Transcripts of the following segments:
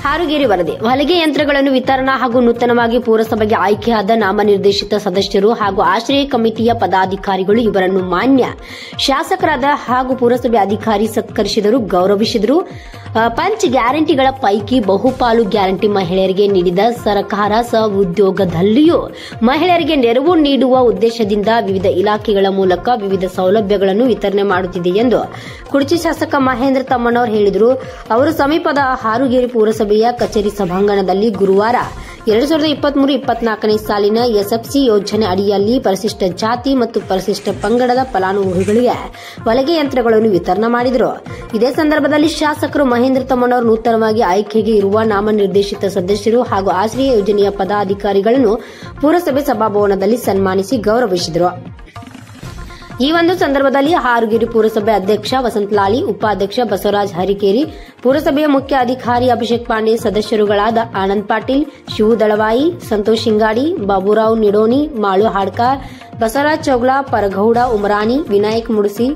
ಹಾರುಗೇರಿ ವರದಿ. ಹೊಲಿಗೆ ಯಂತ್ರಗಳನ್ನು ವಿತರಣಾ ಹಾಗೂ ನೂತನವಾಗಿ ಪುರಸಭೆಗೆ ಆಯ್ಕೆಯಾದ ನಾಮನಿರ್ದೇಶಿತ ಸದಸ್ಯರು ಹಾಗೂ ಆಶ್ರಯ ಕಮಿಟಿಯ ಪದಾಧಿಕಾರಿಗಳು ಇವರನ್ನು ಮಾನ್ಯ ಶಾಸಕರಾದ ಹಾಗೂ ಪುರಸಭೆ ಅಧಿಕಾರಿ ಸತ್ಕರಿಸಿದರು, ಗೌರವಿಸಿದರು. ಪಂಚ್ ಗ್ಯಾರಂಟಿಗಳ ಪೈಕಿ ಬಹುಪಾಲು ಗ್ಯಾರಂಟಿ ಮಹಿಳೆಯರಿಗೆ ನೀಡಿದ ಸರ್ಕಾರ ಸ್ವಉದ್ಯೋಗದಲ್ಲಿಯೂ ಮಹಿಳೆಯರಿಗೆ ನೆರವು ನೀಡುವ ಉದ್ದೇಶದಿಂದ ವಿವಿಧ ಇಲಾಖೆಗಳ ಮೂಲಕ ವಿವಿಧ ಸೌಲಭ್ಯಗಳನ್ನು ವಿತರಣೆ ಮಾಡುತ್ತಿದೆ ಎಂದು ಕುಡಚಿ ಶಾಸಕ ಮಹೇಂದ್ರ ತಮ್ಮಣ್ಣವರು ಹೇಳಿದರು. ಅವರು ಸಮೀಪದ ಹಾರುಗೇರಿ ಪುರಸಭೆಯ ಕಚೇರಿ ಸಭಾಂಗಣದಲ್ಲಿ ಗುರುವಾರ 2023-24ನೇ ಸಾಲಿನ ಎಸ್ಎಫ್ಸಿ ಯೋಜನೆ ಅಡಿಯಲ್ಲಿ ಪರಿಶಿಷ್ಟ ಜಾತಿ ಮತ್ತು ಪರಿಶಿಷ್ಟ ಪಂಗಡದ ಫಲಾನುಭವಿಗಳಿಗೆ ಹೊಲಿಗೆ ಯಂತ್ರಗಳನ್ನು ವಿತರಣೆ ಮಾಡಿದರು. ಇದೇ ಸಂದರ್ಭದಲ್ಲಿ ಶಾಸಕರು ಮಹೇಂದ್ರ ತಮ್ಮಣ್ಣವರು ನೂತನವಾಗಿ ಆಯ್ಕೆಗೆ ಇರುವ ನಾಮನಿರ್ದೇಶಿತ ಸದಸ್ಯರು ಹಾಗೂ ಆಶ್ರಯ ಯೋಜನೆಯ ಪದಾಧಿಕಾರಿಗಳನ್ನು ಪುರಸಭೆ ಸಭಾಭವನದಲ್ಲಿ ಸನ್ಮಾನಿಸಿ ಗೌರವಿಸಿದರು. ಈ ಒಂದು ಸಂದರ್ಭದಲ್ಲಿ ಹಾರುಗೇರಿ ಪುರಸಭೆ ಅಧ್ಯಕ್ಷ ವಸಂತಲಾಲಿ, ಉಪಾಧ್ಯಕ್ಷ ಬಸವರಾಜ ಹರಿಕೇರಿ, ಪುರಸಭೆಯ ಮುಖ್ಯ ಅಧಿಕಾರಿ ಅಭಿಷೇಕ್ ಪಾಂಡೆ, ಸದಸ್ಯರುಗಳಾದ ಆನಂದ್ ಪಾಟೀಲ್, ಶಿವು ದಳವಾಯಿ, ಸಂತೋಷ್ ಹಿಂಗಾಡಿ, ಬಾಬುರಾವ್ ನಿಡೋನಿ, ಮಾಳು ಹಾಡ್ಕಾರ್, ಬಸವರಾಜ್ ಚೌಗ್ಲಾ, ಪರಗೌಡ ಉಮರಾನಿ, ವಿನಾಯಕ್ ಮುಡಸಿ,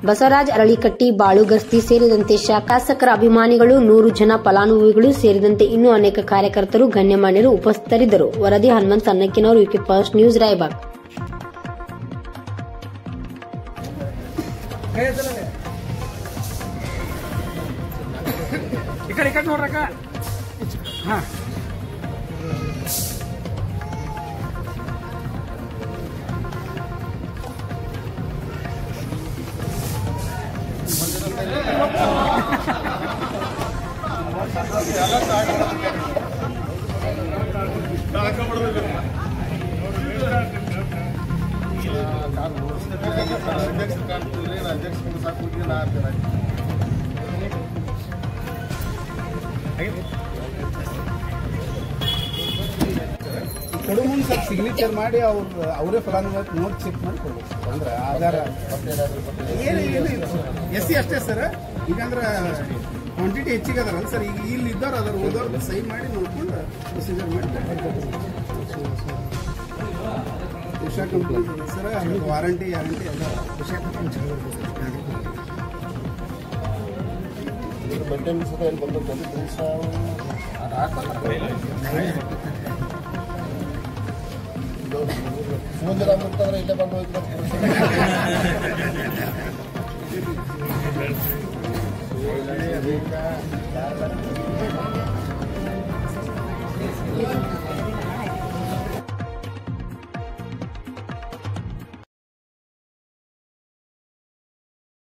ಬಸವರಾಜ್ ಅರಳಿಕಟ್ಟಿ, ಬಾಳು ಗಸ್ತಿ ಸೇರಿದಂತೆ ಶಾಸಕರ ಅಭಿಮಾನಿಗಳು, 100 ಜನ ಫಲಾನುಭವಿಗಳು ಸೇರಿದಂತೆ ಇನ್ನೂ ಅನೇಕ ಕಾರ್ಯಕರ್ತರು, ಗಣ್ಯಮಾನ್ಯರು ಉಪಸ್ಥಿತರಿದ್ದರು. ವರದಿ ಹನುಮಂತ್ ಸನ್ನಕ್ಕಿನವರು, ಯುಕೆ ಫಸ್ಟ್ ನ್ಯೂಸ್, ರಾಯಬಾಗ್. ఇక్కడ ನೋಡ್ರಕ್ಕ ಹಾ ಕೊಡು ಮುಂದೆ ಸ್ವಲ್ಪ ಸಿಗ್ನೇಚರ್ ಮಾಡಿ ಅವರೇ ಫಲಾನುಭವಿ ನೋಡಿ ಚೆಕ್ ಮಾಡಿ ಕೊಡ್ಬೇಕು. ಅಂದ್ರೆ ಆಧಾರ ಏನು SC ಅಷ್ಟೇ ಸರ್. ಈಗಂದ್ರೆ ಕ್ವಾಂಟಿಟಿ ಹೆಚ್ಚಿಗೆ ಅದಾರಲ್ಲ ಸರ್, ಈಗ ಇಲ್ಲಿ ಇದ್ದವ್ರು ಅದರ ಓದೋರು ಸಹಿ ಮಾಡಿ ನೋಡ್ಕೊಂಡು ಪ್ರೊಸೀಜರ್ ಮಾಡಿ Usha company sir. Warranty guarantee ಎಲ್ಲ ಉಷಾ ಕಂಪ್ನಿ ಮೇಂಟೆನೆನ್ಸ್ ಮುಂದೆ ಅಂತಂದ್ರೆ ಇಲ್ಲೇ ಬಂದು ಹೋಗ್ತಾರೆ.